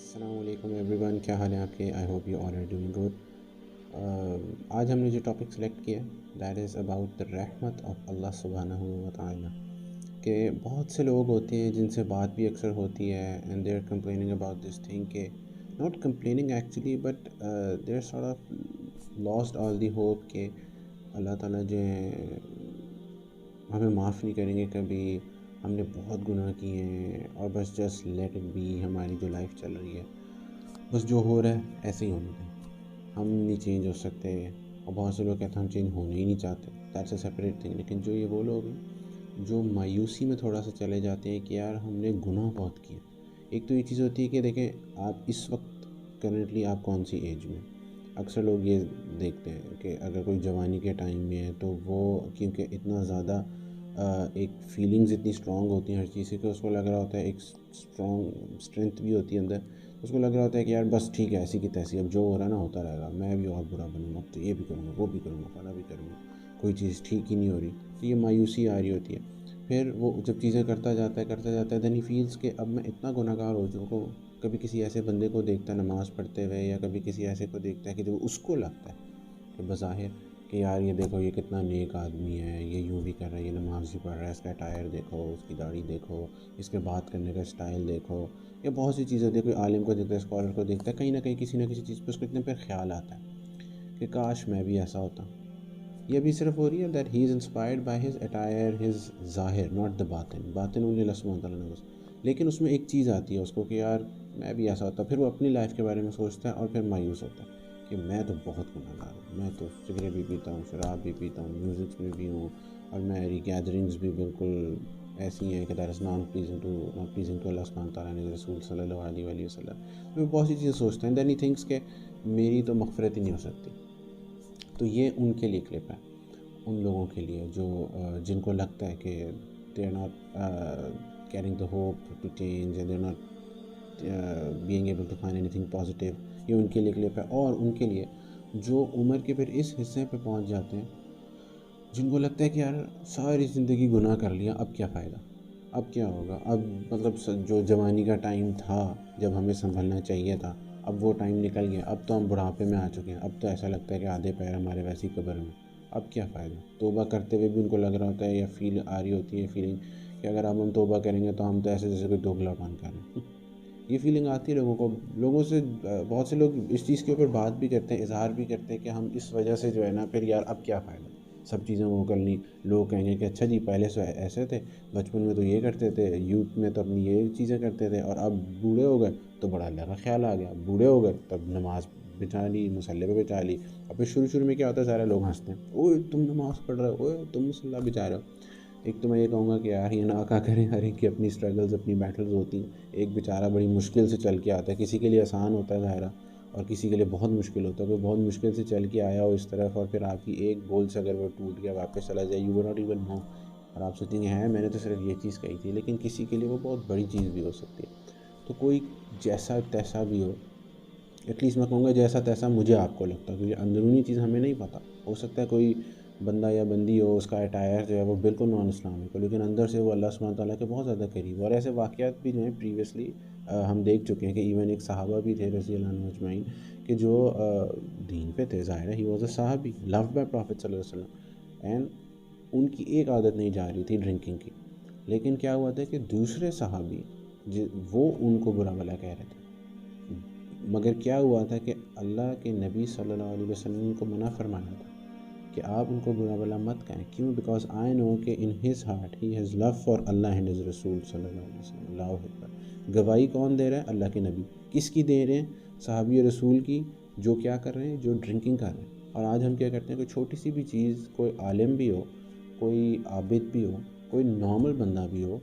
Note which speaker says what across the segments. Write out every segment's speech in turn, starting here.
Speaker 1: السلام علیکم every one, کیا حال ہے آپ کے؟ I hope you all are doing good. آج ہم نے جو ٹاپک سلیکٹ کیا دیٹ از اباؤٹ دا رحمت آف اللہ سبحانہ و تعالیٰ، کہ بہت سے لوگ ہوتے ہیں جن سے بات بھی اکثر ہوتی ہے and they are complaining about this thing, کہ not complaining actually but they are sort of lost all the hope کہ اللہ تعالیٰ جو ہے ہمیں معاف نہیں کریں گے کبھی، ہم نے بہت گناہ کیے ہیں اور بس جسٹ لیٹ اٹ بی، ہماری جو لائف چل رہی ہے بس جو ہو رہا ہے ایسے ہی ہونے دیں، ہم نہیں چینج ہو سکتے۔ اور بہت سے لوگ کہتے ہیں ہم چینج ہونا ہی نہیں چاہتے، دیٹس اے سیپریٹ تھنگ۔ لیکن جو یہ وہ لوگ ہیں جو مایوسی میں تھوڑا سا چلے جاتے ہیں کہ یار ہم نے گناہ بہت کیا۔ ایک تو یہ چیز ہوتی ہے کہ دیکھیں آپ اس وقت کرنٹلی آپ کون سی ایج میں، اکثر لوگ یہ دیکھتے ہیں کہ اگر کوئی جوانی کے ٹائم میں ہے تو وہ کیونکہ اتنا زیادہ ایک فیلنگز اتنی اسٹرانگ ہوتی ہیں ہر چیز کی، کہ اس کو لگ رہا ہوتا ہے ایک اسٹرینتھ بھی ہوتی ہے اندر، اس کو لگ رہا ہوتا ہے کہ یار بس ٹھیک ہے ایسی کی تیسی، اب جو ہو رہا ہے نا ہوتا رہے گا، میں بھی اور برا بنوں گا، اب تو یہ بھی کروں گا، وہ بھی کروں گا، فلاں بھی کروں گا، کوئی چیز ٹھیک ہی نہیں ہو رہی، تو یہ مایوسی آ رہی ہوتی ہے۔ پھر وہ جب چیزیں کرتا جاتا ہے دین ہی فیلز کہ اب میں اتنا گناہ گار ہو چکا ہوں۔ کبھی کسی ایسے بندے کو دیکھتا ہے نماز پڑھتے ہوئے، یا کبھی کسی ایسے کو دیکھتا ہے کہ جو اس کو لگتا ہے کہ بظاہر کہ یار یہ دیکھو یہ کتنا نیک آدمی ہے، یہ یوں بھی کر رہا ہے، یہ نماز بھی پڑھ رہا ہے، اس کا اٹائر دیکھو، اس کی داڑھی دیکھو، اس کے بات کرنے کا اسٹائل دیکھو، یا بہت سی چیزیں دیکھو، عالم کو دیکھتا ہے، اسکالر کو دیکھتا ہے، کہیں نہ کہیں کسی نہ کسی چیز پہ اس کو اتنے پہ خیال آتا ہے کہ کاش میں بھی ایسا ہوتا۔ یہ بھی صرف ہو رہی ہے that he is inspired by his attire, his ظاہر، ناٹ دا باطن، باطن انہیں اللہ سبحانہ تعالیٰ نے بس، لیکن اس میں ایک چیز آتی ہے اس کو کہ یار میں بھی ایسا ہوتا۔ پھر وہ اپنی لائف کے بارے میں سوچتا ہے اور پھر مایوس ہوتا ہے کہ میں تو بہت گناہ گار ہوں، میں تو سگریٹ بھی پیتا ہوں، شراب بھی پیتا ہوں، میوزک میں بھی ہوں، اور میری گیدرنگز بھی بالکل ایسی ہیں کہ that is not pleasing to Allah سبحانہ تعالیٰ نے رسول صلی اللہ علیہ وآلہ وسلم۔ وہ بہت سی چیزیں سوچتے ہیں، دین ہی تھنکس کہ میری تو مغفرت ہی نہیں ہو سکتی۔ تو یہ ان کے لیے کلپ ہے، ان لوگوں کے لیے جو جن کو لگتا ہے کہ they are not carrying the hope to change and they are not being able to find anything positive. یہ ان کے لیے کلپ ہے، اور ان کے لیے جو عمر کے پھر اس حصے پہ پہنچ جاتے ہیں جن کو لگتا ہے کہ یار ساری زندگی گناہ کر لیا، اب کیا فائدہ، اب کیا ہوگا، اب مطلب جو جوانی کا ٹائم تھا جب ہمیں سنبھلنا چاہیے تھا اب وہ ٹائم نکل گیا، اب تو ہم بڑھاپے میں آ چکے ہیں، اب تو ایسا لگتا ہے کہ آدھے پیر ہمارے ویسی قبر میں، اب کیا فائدہ۔ توبہ کرتے ہوئے بھی ان کو لگ رہا ہوتا ہے یا فیل آ رہی ہوتی ہے فیلنگ کہ اگر اب ہم توبہ کریں گے تو ہم تو ایسے جیسے کوئی دوگلا پان کر رہے ہیں۔ یہ فیلنگ آتی ہے لوگوں کو، لوگوں سے بہت سے لوگ اس چیز کے اوپر بات بھی کرتے ہیں، اظہار بھی کرتے ہیں کہ ہم اس وجہ سے جو ہے نا پھر یار اب کیا فائدہ سب چیزیں وہ کر لی۔ لوگ کہیں گے کہ اچھا جی پہلے سے ایسے تھے، بچپن میں تو یہ کرتے تھے، یوتھ میں تو اپنی یہ چیزیں کرتے تھے، اور اب بوڑھے ہو گئے تو بڑا اللہ کا خیال آ گیا، بوڑھے ہو گئے تب نماز بچا لی، مصلی پہ بچا لی۔ اب پھر شروع میں کیا ہوتا ہے، سارے لوگ ہنستے ہیں، اوئے تم نماز پڑھ رہے ہو، اوئے تم مصلی بچا رہے ہو۔ ایک تو میں یہ کہوں گا کہ یار یہ نہ کہا کریں، ہر ایک کی اپنی اسٹرگلز اپنی بیٹلز ہوتی ہیں، ایک بیچارہ بڑی مشکل سے چل کے آتا ہے، کسی کے لیے آسان ہوتا ہے ظاہرہ، اور کسی کے لیے بہت مشکل ہوتا ہے، کوئی بہت مشکل سے چل کے آیا ہو اس طرف اور پھر آپ کی ایک بول سے اگر وہ ٹوٹ گیا واپس چلا جائے، you will not even know, اور آپ سوچیں گے ہیں میں نے تو صرف یہ چیز کہی تھی، لیکن کسی کے لیے وہ بہت بڑی چیز بھی ہو سکتی ہے۔ تو کوئی جیسا تیسا بھی ہو، ایٹ لیسٹ میں کہوں گا جیسا تیسا مجھے آپ کو لگتا ہے، کیونکہ اندرونی چیز ہمیں نہیں پتہ، ہو سکتا ہے کوئی بندہ یا بندی ہو اس کا اٹائر جو ہے وہ بالکل نان اسلامک ہو، لیکن اندر سے وہ اللہ سبحانہ تعالیٰ کے بہت زیادہ قریب، اور ایسے واقعات بھی جو ہیں پریویسلی ہم دیکھ چکے ہیں کہ ایون ایک صحابہ بھی تھے رضی اللہ عنہ اجمعین کہ جو دین پہ تھے، ظاہر ہے ہی واز اے صحابی لوڈ بائی پرافٹ صلی اللہ علیہ وسلم، اینڈ ان کی ایک عادت نہیں جا رہی تھی ڈرنکنگ کی، لیکن کیا ہوا تھا کہ دوسرے صحابی وہ ان کو برا بھلا کہہ رہے تھے، مگر کیا ہوا تھا کہ اللہ کے نبی صلی اللہ علیہ وسلم کو منع فرمایا تھا کہ آپ ان کو برا بھلا مت کہیں، کیوں؟ بیکاز آئی نو کہ in his heart he has love for Allah and his رسول صلی اللہ علیہ وسلم۔ اللہ اکبر۔ گواہی کون دے رہا ہے؟ اللہ کے نبی۔ کس کی دے رہے ہیں؟ صحابی رسول کی، جو کیا کر رہے ہیں؟ جو ڈرنکنگ کر رہے ہیں۔ اور آج ہم کیا کرتے ہیں، کوئی چھوٹی سی بھی چیز، کوئی عالم بھی ہو، کوئی عابد بھی ہو، کوئی نارمل بندہ بھی ہو،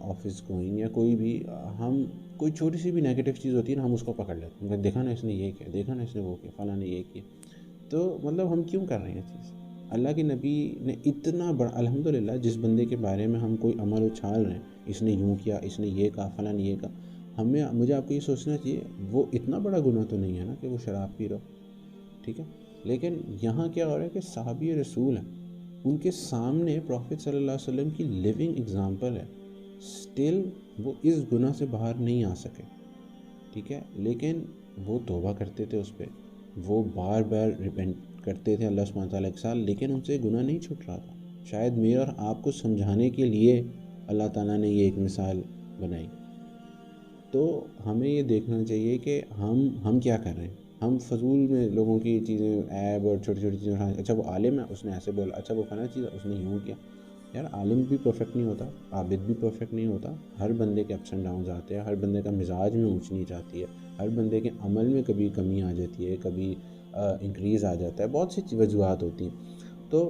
Speaker 1: آفس گوئنگ یا کوئی بھی، ہم کوئی چھوٹی سی بھی نیگیٹو چیز ہوتی ہے نا ہم اس کو پکڑ لیتے ہیں، دیکھا نا اس نے یہ کیا، دیکھا نا اس نے وہ کیا، فلاں نے یہ کیا۔ تو مطلب ہم کیوں کر رہے ہیں یہ چیز؟ اللہ کے نبی نے اتنا بڑا، الحمدللہ جس بندے کے بارے میں ہم کوئی عمل اچھال رہے ہیں، اس نے یوں کیا، اس نے یہ کہا، فلاں نے یہ کہا، مجھے آپ کو یہ سوچنا چاہیے وہ اتنا بڑا گناہ تو نہیں ہے نا کہ وہ شراب پی رہا ہو، ٹھیک ہے؟ لیکن یہاں کیا ہو رہا ہے کہ صحابی رسول ہیں، ان کے سامنے پروفٹ صلی اللہ علیہ وسلم کی لیونگ اگزامپل ہے، سٹل وہ اس گناہ سے باہر نہیں آ سکے، ٹھیک ہے، لیکن وہ توبہ کرتے تھے اس پہ، وہ بار بار ریپینٹ کرتے تھے اللہ سبحانہ تعالیٰ کے ساتھ، لیکن ان سے گناہ نہیں چھوٹ رہا تھا۔ شاید میرے اور آپ کو سمجھانے کے لیے اللہ تعالیٰ نے یہ ایک مثال بنائی۔ تو ہمیں یہ دیکھنا چاہیے کہ ہم کیا کر رہے ہیں۔ ہم فضول میں لوگوں کی چیزیں عیب اور چھوٹی چھوٹی چیزیں، اچھا وہ عالم ہے اس نے ایسے بولا، اچھا وہ فلاں چیز اس نے یوں کیا۔ یار عالم بھی پرفیکٹ نہیں ہوتا، عابد بھی پرفیکٹ نہیں ہوتا، ہر بندے کے اپس اینڈ ڈاؤنز آتے ہیں، ہر بندے کا مزاج میں اونچ نیچ آتی ہے، ہر بندے کے عمل میں کبھی کمی آ جاتی ہے، کبھی انکریز آ جاتا ہے، بہت سی وجوہات ہوتی ہیں۔ تو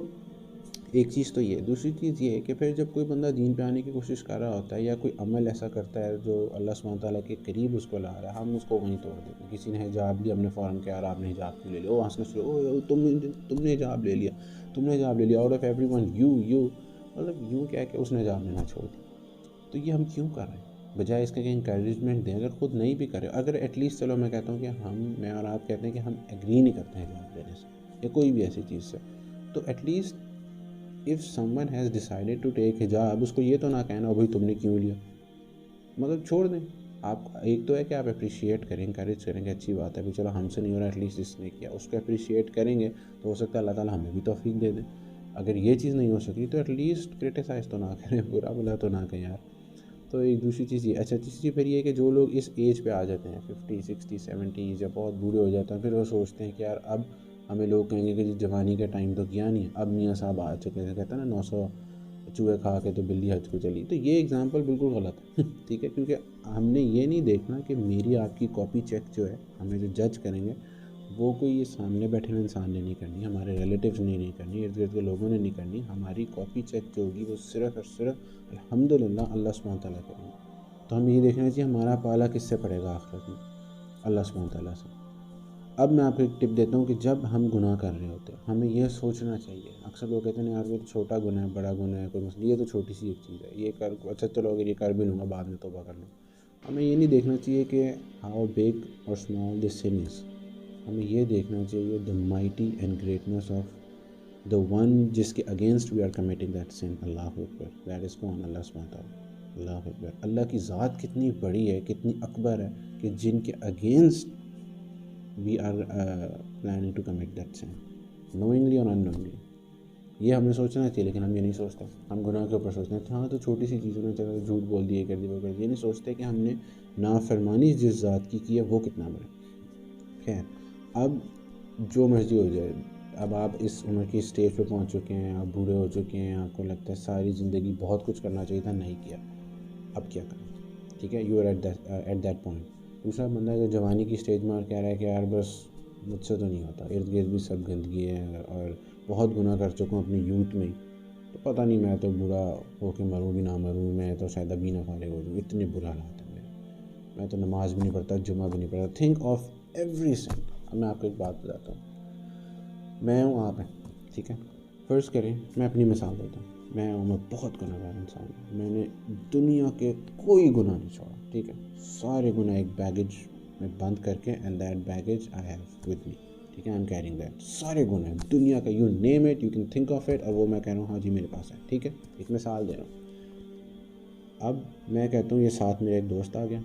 Speaker 1: ایک چیز تو یہ، دوسری چیز یہ ہے کہ پھر جب کوئی بندہ دین پہ آنے کی کوشش کر رہا ہوتا ہے یا کوئی عمل ایسا کرتا ہے جو اللہ سبحانہ تعالیٰ کے قریب اس کو لا رہا ہے، ہم اس کو وہیں توڑ دیتے ہیں۔ کسی نے حجاب لیا، ہم نے فوراً کہا یار آپ نے حجاب کیوں لے لیا، وہ ہنسنا شروع، او تم نے حجاب لے لیا، تم نے حجاب لے لیا، out of every one you مطلب یوں کیا کہ اس نے حجاب لینا چھوڑ دیا۔ تو یہ ہم کیوں کر رہے ہیں؟ بجائے اس کے کہ انکریجمنٹ دیں، اگر خود نہیں بھی کرے، اگر ایٹ لیسٹ چلو میں کہتا ہوں کہ میں اور آپ کہتے ہیں کہ ہم ایگری نہیں کرتے ہیں حجاب لینے سے یا کوئی بھی ایسی چیز سے، تو at least if someone has decided to take حجاب، اس کو یہ تو نہ کہنا بھائی تم نے کیوں لیا، مطلب چھوڑ دیں۔ آپ ایک تو ہے کہ آپ اپریشیٹ کریں، انکریج کریں کہ اچھی بات ہے بھی، چلو ہم سے نہیں ہو رہا، ایٹ لیسٹ اس نے کیا، اس کو اپریشیٹ کریں گے تو ہو سکتا ہے اللہ تعالیٰ ہمیں بھی توفیق دے دیں۔ اگر یہ چیز نہیں ہو سکی تو ایٹ لیسٹ کرٹیسائز تو نہ کریں، برا بلا تو نہ کہیں یار۔ تو ایک دوسری چیز یہ، اچھا تیسری چیز پھر یہ کہ جو لوگ اس ایج پہ آ جاتے ہیں 50 60 70 یا بہت بوڑھے ہو جاتے ہیں، پھر وہ سوچتے ہیں کہ یار اب ہمیں لوگ کہیں گے کہ جوانی کا ٹائم تو کیا نہیں ہے، اب میاں صاحب آ چکے ہیں، کہتے ہیں نا 900 چوہے کھا کے تو بلی حج کو چلی۔ تو یہ اگزامپل بالکل غلط ہے ٹھیک ہے، کیونکہ ہم نے یہ نہیں دیکھنا کہ میری آپ کی کاپی چیک جو ہے، ہمیں جو جج کریں گے وہ کوئی یہ سامنے بیٹھے ہوئے انسان نے نہیں کرنی، ہمارے ریلیٹیوز نے نہیں کرنی، ارد گرد کے لوگوں نے نہیں کرنی۔ ہماری کاپی چیک جو ہوگی وہ صرف اور صرف الحمدللہ اللہ سبحانہ تعالیٰ کریں گے۔ تو ہمیں یہ دیکھنا چاہیے ہمارا پالا کس سے پڑے گا آخرت میں، اللہ سبحانہ تعالیٰ سے۔ اب میں آپ کو ایک ٹپ دیتا ہوں کہ جب ہم گناہ کر رہے ہوتے ہیں ہمیں یہ سوچنا چاہیے، اکثر لوگ کہتے ہیں یار یہ تو چھوٹا گناہ ہے، بڑا گناہ ہے، کوئی مسئلہ، یہ تو چھوٹی سی ایک چیز ہے، یہ کر، اچھا چلو اگر یہ کر بھی لوں گا بعد میں توبہ کر لوں۔ ہمیں یہ نہیں دیکھنا چاہیے کہ ہاؤ بگ اور اسمال دس سن از، ہمیں یہ دیکھنا چاہیے the mighty and greatness of the one جس کے against we are committing that sin. Allah اکبر، دیٹ از کون؟ اللہ سبحانہ تعالیٰ۔ اللہ اکبر، اللہ کی ذات کتنی بڑی ہے، کتنی اکبر ہے کہ جن کے against we are planning to commit that sin knowingly or unknowingly۔ یہ ہمیں سوچنا چاہیے، لیکن ہم یہ نہیں سوچتے، ہم گناہ کے اوپر سوچتے ہیں ہاں تو چھوٹی سی چیزوں نے چلو جھوٹ بول دیے، کر دی وہ کر دی، یہ نہیں سوچتے کہ ہم نے نافرمانی جس ذات کی ہے وہ کتنا بڑا۔ خیر، اب جو مرضی ہو جائے، اب آپ اس عمر کی اسٹیج پہ پہنچ چکے ہیں، آپ بوڑھے ہو چکے ہیں، آپ کو لگتا ہے ساری زندگی بہت کچھ کرنا چاہیے تھا نہیں کیا، اب کیا کریں؟ ٹھیک ہے، you are at that point. دوسرا بندہ جو جوانی کی اسٹیج میں اور کہہ رہا ہے کہ یار بس مجھ سے تو نہیں ہوتا، ارد گرد بھی سب گندگی ہے اور بہت گناہ کر چکا ہوں اپنی یوتھ میں، تو پتہ نہیں میں تو برا ہو کے مروں بھی نہ مروں، میں تو شاید ابھی نہ فارغ ہو جاؤں، اتنے برا حالات ہے میرے، میں تو نماز بھی نہیں پڑھتا، جمعہ بھی نہیں پڑھتا۔ تھنک آف ایوری سن۔ اب میں آپ کو ایک بات بتاتا ہوں، میں ہوں، آپ ہیں، ٹھیک ہے، فرض کریں میں اپنی مثال دیتا ہوں، میں بہت گناہ گار انسان ہوں، میں نے دنیا کے کوئی گناہ نہیں چھوڑا، ٹھیک ہے، سارے گناہ ایک بیگیج میں بند کر کے، and that baggage I have with me, ٹھیک ہے، آئی ایم کیرنگ دیٹ، سارے گناہ دنیا کا، you name it, you can think of it, اور وہ میں کہہ رہا ہوں ہاں جی میرے پاس ہے، ٹھیک ہے، ایک مثال دے رہا ہوں۔ اب میں کہتا ہوں یہ ساتھ میرا ایک دوست آ گیا،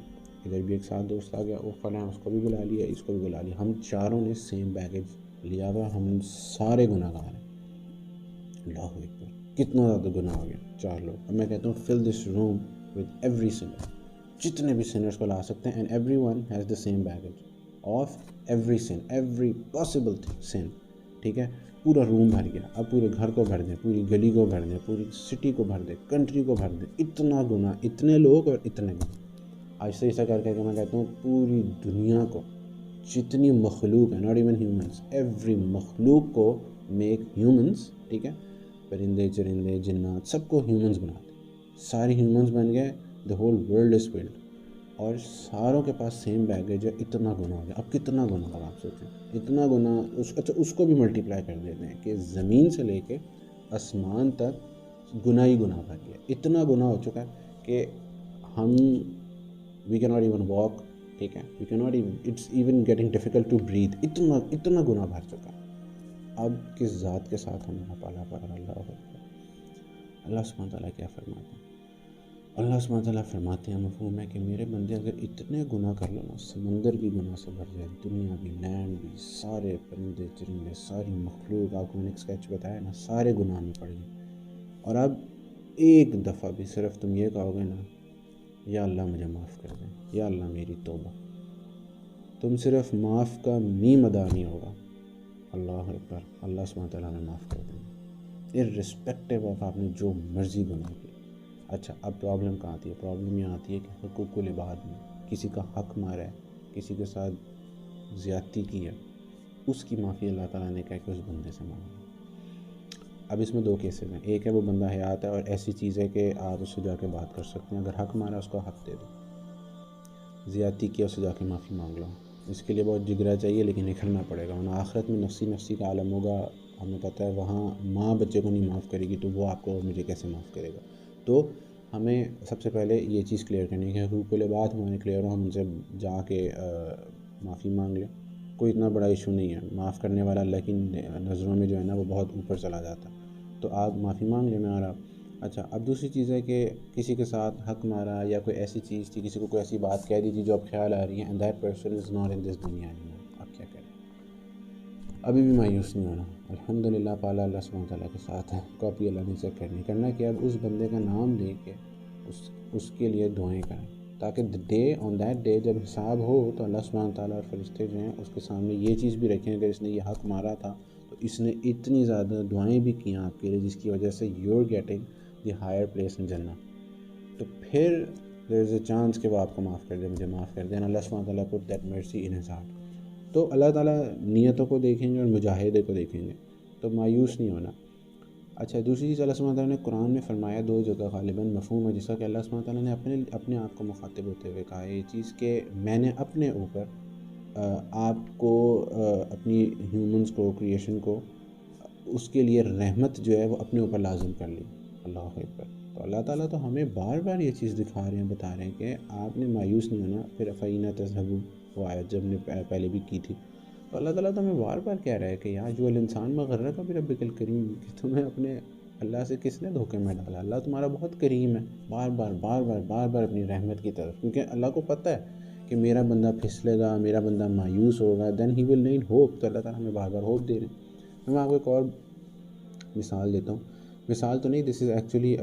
Speaker 1: ادھر بھی ایک ساتھ دوست آ گیا، وہ فلاں اس کو بھی بلا لیا، اس کو بھی بلا لیا، ہم چاروں نے سیم بیگیج لیا ہوا، ہم سارے گناہ گار ہیں۔ اللہ اکبر، کتنا زیادہ گناہ ہو گیا، 4 لوگ۔ اب میں کہتا ہوں fill this room with every sinner, جتنے بھی سنرس کو لا سکتے ہیں، and every one has the same baggage of every sin, every possible sin, ٹھیک ہے، پورا روم بھر گیا، اب پورے گھر کو بھر دیں، پوری گلی کو بھر دیں، پوری سٹی کو بھر دیں، کنٹری کو بھر دیں، اتنا گناہ، اتنے لوگ اور اتنے گناہ۔ ایسا ایسا کر کے میں کہتا ہوں پوری دنیا کو، جتنی مخلوق ہیں، ناٹ ایون ہیومنس، ایوری مخلوق کو میک ہیومنس، ٹھیک ہے، پرندے چرندے جنات سب کو ہیومنز بنا دیں، سارے ہیومنز بن گئے، the whole world is flood, اور ساروں کے پاس سیم بیگیج ہے، اتنا گناہ ہو گیا۔ اب کتنا گناہ ہوگا آپ سوچیں، اتنا گناہ، اچھا اس کو بھی ملٹیپلائی کر دیتے ہیں کہ زمین سے لے کے آسمان تک گناہ ہی گناہ بھر گیا، اتنا گناہ ہو چکا ہے کہ ہم we can not even walk, ٹھیک ہے، we can not even, it's even getting difficult to breathe, اتنا گناہ بھر چکا ہے۔ اب کس ذات کے ساتھ ہمارا پالا پڑا، اللہ سبحانہ تعالیٰ کیا فرماتے ہیں، اللہ سبحانہ تعالیٰ فرماتے ہیں، مفہوم ہے کہ میرے بندے اگر اتنے گناہ کر لو نا، سمندر بھی گناہ سے بھر جائے، دنیا بھی، لینڈ بھی، سارے پرندے چرندے، ساری مخلوق، آپ کو میں نے ایک اسکیچ بتایا نا، سارے گناہ میں پڑ گئے، اور اب ایک دفعہ بھی صرف تم یہ کہو گے نا، یا اللہ مجھے معاف کر دیں، یا اللہ میری توبہ، تم صرف معاف کا میم ادا نہیں ہوگا، اللہ اکبر، اللہ سبحانہ تعالیٰ نے معاف کر دیں، ارسپیکٹیو آف آپ نے جو مرضی گناہ کی۔ اچھا، اب پرابلم کہاں آتی ہے؟ پرابلم یہ آتی ہے کہ حقوق العباد میں کسی کا حق مارا ہے، کسی کے ساتھ زیادتی کی ہے، اس کی معافی اللہ تعالیٰ نے کہا کہ اس بندے سے مانگو۔ اب اس میں دو کیسز ہیں، ایک ہے وہ بندہ حیات ہے اور ایسی چیز ہے کہ آپ اس سے جا کے بات کر سکتے ہیں، اگر حق مارا اس کو حق دے دو، زیادتی کیا اس سے جا کے معافی مانگ لو، اس کے لیے بہت جگرا چاہیے لیکن نکھرنا پڑے گا، ورنہ آخرت میں نفسی نفسی کا عالم ہوگا، ہمیں پتہ ہے وہاں ماں بچے کو نہیں معاف کرے گی تو وہ آپ کو مجھے کیسے معاف کرے گا۔ تو ہمیں سب سے پہلے یہ چیز کلیئر کرنی ہے کہ حقوق العباد ہمارے کلیئر ہو، ہم ان سے جا کے معافی مانگ لیں، کوئی اتنا بڑا ایشو نہیں ہے، معاف کرنے والا اللہ کی نظروں میں جو ہے نا وہ بہت اوپر چلا جاتا ہے، تو آپ معافی مانگ لیں میرا۔ اچھا، اب دوسری چیز ہے کہ کسی کے ساتھ حق مارا یا کوئی ایسی چیز تھی، کسی کو کوئی ایسی بات کہہ دی تھی جو اب خیال آ رہی ہے، and that person is not in this دنیا anymore، آپ کیا کریں؟ ابھی بھی مایوس نہیں ہونا، الحمدللہ پالا اللہ سبحانہ تعالیٰ کے ساتھ ہے، کاپی اللہ نے چیک کرنا کہ اب اس بندے کا نام لے کے اس کے لیے دعائیں کریں، تاکہ آن دیٹ ڈے جب حساب ہو تو اللہ سبحانہ تعالیٰ اور فرشتے جو ہیں اس کے سامنے یہ چیز بھی رکھیں، اگر اس نے یہ حق مارا تھا تو اس نے اتنی زیادہ دعائیں بھی کی آپ کے لیے جس کی وجہ سے you are getting the higher place in جنہ، تو پھر دیر از اے چانس کہ وہ آپ کو معاف کر دے، مجھے معاف کر دیں، اللہ سبحانہ تعالیٰ پٹ دیٹ مرسی ان ہز ہارٹ۔ تو اللہ تعالیٰ نیتوں کو دیکھیں گے اور مجاہدے کو دیکھیں گے، تو مایوس نہیں ہونا۔ اچھا، دوسری چیز اللہ سبحانہ تعالیٰ نے قرآن میں فرمایا، دو جگہ غالباً مفہوم ہے جس کا کہ اللہ سبحانہ تعالیٰ نے اپنے آپ کو مخاطب ہوتے ہوئے کہا ہے یہ چیز کہ میں نے اپنے اوپر آپ کو اپنی ہیومنز کو، کریشن کو، اس کے لیے رحمت جو ہے وہ اپنے اوپر لازم کر لی، اللہ اکبر۔ تو اللہ تعالیٰ تو ہمیں بار بار یہ چیز دکھا رہے ہیں، بتا رہے ہیں کہ آپ نے مایوس نہیں ہونا۔ پھر فَإِنَّ تَذْهَبُوا وہ آیت جب نے پہلے بھی کی تھی، تو اللہ تعالیٰ تو ہمیں بار بار کہہ رہا ہے کہ یار جو الانسان مغرک بربک الکریم، کہ تمہیں اپنے اللہ سے کس نے دھوکے میں ڈالا، اللہ تمہارا بہت کریم ہے، بار بار اپنی رحمت کی طرف، کیونکہ اللہ کو پتہ ہے کہ میرا بندہ پھسلے گا، میرا بندہ مایوس ہوگا، دین ہی ول نیڈ ہوپ، تو اللہ تعالیٰ ہمیں بار بار ہوپ دے رہے ہیں۔ میں آپ کو ایک اور مثال دیتا ہوں، مثال تو نہیں، دس از ایکچولی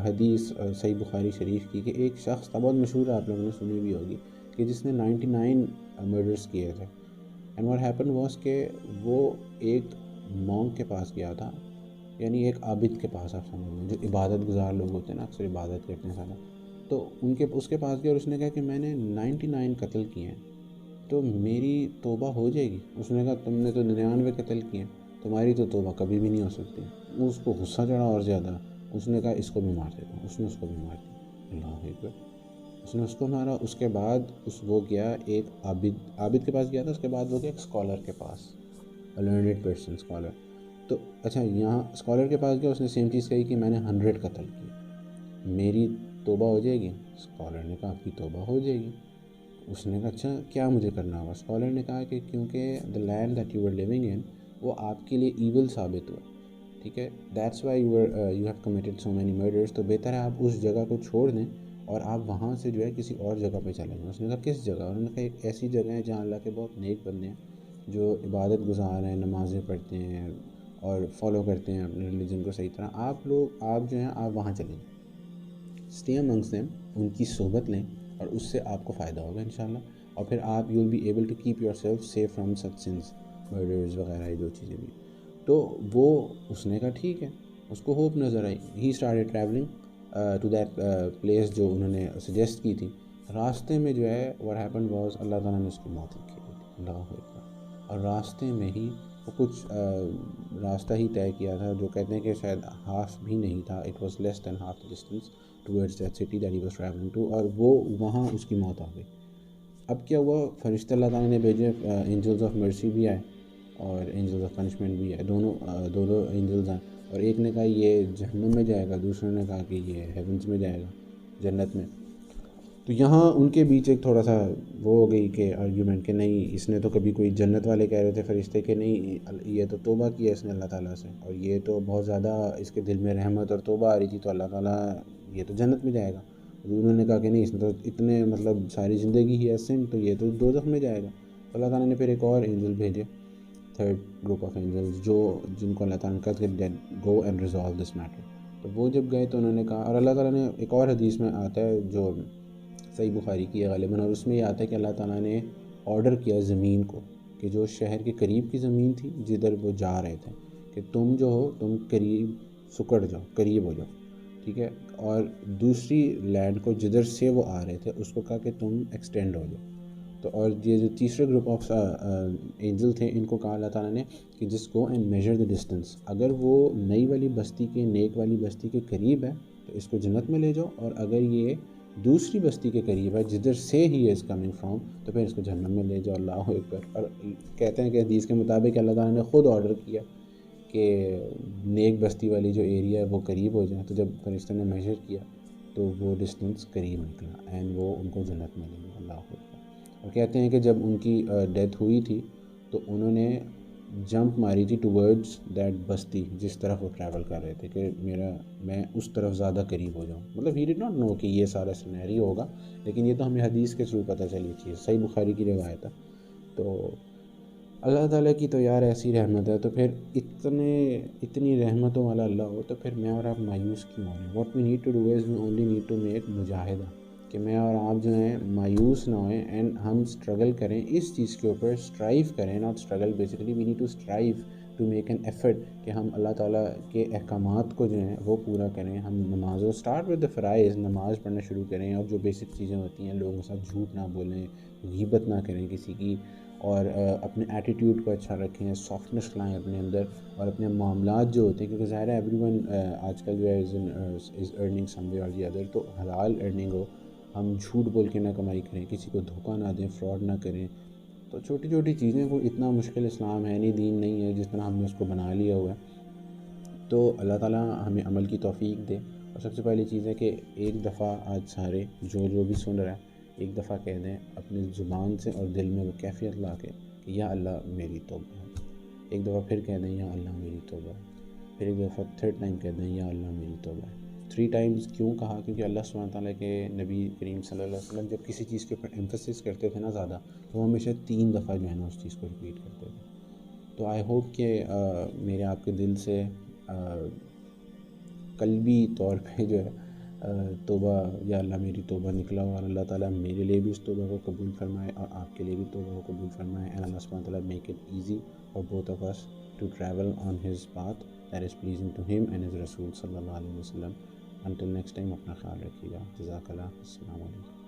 Speaker 1: حدیث صحیح بخاری شریف کی، کہ ایک شخص تھا، بہت مشہور ہے، آپ لوگوں نے سنی بھی ہوگی، کہ جس نے 99 مرڈرز کیے تھے، اینڈ واٹ ہیپن واز کہ وہ ایک مونک کے پاس گیا تھا، یعنی ایک عابد کے پاس، آپ سمجھ لیں جو عبادت گزار لوگ ہوتے ہیں نا، اکثر عبادت کرتے ہیں سارا، تو اس کے پاس گیا اور اس نے کہا کہ میں نے 99 قتل کیے ہیں، تو میری توبہ ہو جائے گی؟ اس نے کہا تم نے تو 99 قتل کیے ہیں، تمہاری تو توبہ کبھی بھی نہیں ہو سکتی۔ اس کو غصہ چڑھا اور زیادہ، اس نے کہا اس کو بھی مار دیتا ہوں، اس نے اس کو بھی مار دیا، اللہ اکبر، اس نے اس کو مارا۔ اس کے بعد وہ گیا ایک عابد کے پاس گیا تھا، اس کے بعد وہ گیا ایک اسکالر کے پاس، لرنڈ پرسن، اسکالر، تو اچھا یہاں اسکالر کے پاس گیا، اس نے سیم چیز کہی کہ میں نے 100 قتل کی، میری توبہ ہو جائے گی؟ اسکالر نے کہا آپ کی توبہ ہو جائے گی۔ اس نے کہا اچھا کیا مجھے کرنا ہوگا؟ اسکالر نے کہا کہ کیونکہ the land that you were living in وہ آپ کے لیے ایول ثابت ہوا، ٹھیک ہے، that's why you have committed so many murders، تو بہتر ہے آپ اس جگہ کو چھوڑ دیں اور آپ وہاں سے جو ہے کسی اور جگہ پہ چلے جائیں۔ اس نے کہا کس جگہ؟ انہوں نے کہا ایک ایسی جگہ ہے جہاں اللہ کے بہت نیک بندے ہیں جو عبادت گزار ہیں، نمازیں پڑھتے ہیں اور فالو کرتے ہیں اپنے ریلیجن کو صحیح طرح، آپ جو ہیں آپ وہاں چلیں، اسٹے amongst them، ان کی صحبت لیں اور اس سے آپ کو فائدہ ہوگا انشاءاللہ، اور پھر آپ you will be able to keep yourself safe from such sins, murders وغیرہ یہ جو چیزیں بھی۔ تو وہ اس نے کہا ٹھیک ہے، اس کو ہوپ نظر آئی، he started travelling to that place جو انہوں نے سجیسٹ کی تھی۔ راستے میں جو ہے what happened was اللہ تعالیٰ نے اس کی موت لکھی ہوئی تھی، اللہ اکبر، اور راستے میں ہی وہ کچھ راستہ ہی طے کیا تھا، جو کہتے ہیں کہ شاید ہاف بھی نہیں تھا، it was less than half the distance towards that city that he was travelling to, اور وہ وہاں اس کی موت آ گئی۔ اب کیا ہوا، فرشتے اللہ تعالیٰ نے بھیجے، اینجلز آف مرسی بھی آئے اور اینجلز آف پنشمنٹ بھی آئے، دونوں اینجلز آئے، اور ایک نے کہا یہ جہنم میں جائے گا، دوسرے نے کہا کہ یہ ہیونز میں جائے گا، جنت میں۔ تو یہاں ان کے بیچ ایک تھوڑا سا وہ ہو گئی کہ آرگیومنٹ کہ نہیں، اس نے تو کبھی کوئی جنت والے کہہ رہے تھے فرشتے کہ نہیں یہ تو توبہ کیا اس نے اللہ تعالیٰ سے، اور یہ تو بہت زیادہ اس کے دل میں رحمت اور توبہ آ رہی تھی، تو اللہ تعالیٰ یہ تو جنت میں جائے گا۔ انہوں نے کہا کہ نہیں، اس نے تو اتنے مطلب ساری زندگی ہی سن، تو یہ تو دوزخ میں جائے گا. تو اللہ تعالیٰ نے پھر ایک اور اینجل بھیجے، تھرڈ گروپ آف اینجلز، جن کو اللہ تعالیٰ نے کہا کہ go and resolve this matter. تو وہ جب گئے تو انہوں نے کہا، اور اللہ تعالیٰ نے ایک اور حدیث میں آتا ہے جو صحیح بخاری کی ہے غالباً، اور اس میں یہ آتا ہے کہ اللہ تعالیٰ نے آرڈر کیا زمین کو کہ جو شہر کے قریب کی زمین تھی جدھر وہ جا رہے تھے، کہ تم جو ہو تم قریب سکڑ جاؤ، قریب ہو جاؤ، ٹھیک ہے. اور دوسری لینڈ کو جدھر سے وہ آ رہے تھے اس کو کہا کہ تم ایکسٹینڈ ہو جاؤ. تو اور یہ جو تیسرے گروپ آف اینجل تھے، ان کو کہا اللہ تعالیٰ نے کہ جس go and measure the distance, اگر وہ نئی والی بستی کے، نیک والی بستی کے قریب ہے تو اس کو جنت میں لے جاؤ، اور اگر یہ دوسری بستی کے قریب ہے جدھر سے ہی از کمنگ فرام تو پھر اس کو جہنم میں لے جاؤ. اللہ اکبر. اور کہتے ہیں کہ حدیث کے مطابق اللہ تعالیٰ نے خود آرڈر کیا کہ نیک بستی والی جو ایریا ہے وہ قریب ہو جائے. تو جب فرشتہ نے میجر کیا تو وہ ڈسٹینس قریب نکلا اینڈ وہ ان کو جنت میں لے گیا. اللہ اکبر. اور کہتے ہیں کہ جب ان کی ڈیتھ ہوئی تھی تو انہوں نے جمپ ماری تھی ٹورڈز دیٹ بستی جس طرف وہ ٹریول کر رہے تھے، کہ میں اس طرف زیادہ قریب ہو جاؤں. مطلب ہی ڈڈ ناٹ نو کہ یہ سارا سینیریو ہوگا، لیکن یہ تو ہمیں حدیث کے تھرو پتہ چلی چیز، صحیح بخاری کی روایت ہے. تو اللہ تعالیٰ کی تو یار ایسی رحمت ہے. تو پھر اتنی رحمتوں والا اللہ ہو تو پھر میں اور آپ مایوس کیوں ہو رہے ہیں؟ What we need to do is we only need to make مجاہدہ، کہ میں اور آپ جو ہیں مایوس نہ ہوئیں اینڈ ہم اسٹرگل کریں اس چیز کے اوپر، اسٹرائیو کریں، not struggle basically, we need to strive to make an effort کہ ہم اللہ تعالیٰ کے احکامات کو جو ہیں وہ پورا کریں. ہم نمازوں اسٹارٹ ود دا فرائض، نماز پڑھنا شروع کریں، اور جو بیسک چیزیں ہوتی ہیں لوگوں کے ساتھ جھوٹ نہ بولیں، غیبت نہ کریں کسی کی، اور اپنے ایٹیٹیوڈ کو اچھا رکھیں، سافٹنس لائیں اپنے اندر، اور اپنے معاملات جو ہوتے ہیں، کیونکہ ظاہر ہے ایوری ون آج کل جو ہے از ارننگ سم وے اور دی ادر، تو حلال ارننگ ہو، ہم جھوٹ بول کے نہ کمائی کریں، کسی کو دھوکہ نہ دیں، فراڈ نہ کریں. تو چھوٹی چھوٹی چیزیں، کو اتنا مشکل اسلام ہے نہیں، دین نہیں ہے جس طرح ہم نے اس کو بنا لیا ہوا ہے. تو اللہ تعالیٰ ہمیں عمل کی توفیق دے. اور سب سے پہلی چیز ہے کہ ایک دفعہ آج سارے جو بھی سن رہا ہے ایک دفعہ کہہ دیں اپنی زبان سے اور دل میں وہ کیفیت لا کے کہ یا اللہ میری توبہ ہے. ایک دفعہ پھر کہہ دیں یا اللہ میری توبہ ہے. پھر ایک دفعہ تھرڈ ٹائم کہہ دیں یا اللہ میری توبہ ہے. 3 ٹائمز کیوں کہا؟ کیونکہ اللہ سبحانہ تعالیٰ کے نبی کریم صلی اللہ علیہ وسلم جب کسی چیز کے اوپر ایمفسس کرتے تھے نا زیادہ، تو وہ ہمیشہ 3 دفعہ جو ہے نا اس چیز کو ریپیٹ کرتے تھے. تو آئی ہوپ کہ میرے آپ کے دل سے قلبی طور پہ جو ہے توبہ یا اللہ میری توبہ نکلا ہو، اور اللہ تعالیٰ میرے لیے بھی اس توبہ کو قبول فرمائے اور آپ کے لیے بھی توبہ کو قبول فرمائے. اینڈ اللہ سبحانہ تعالیٰ make it easy for both of us to travel on his path that is pleasing to him and his رسول صلی اللہ علیہ وسلم. انٹل نیکسٹ ٹائم اپنا خیال رکھیے گا. جزاک اللہ. السلام علیکم.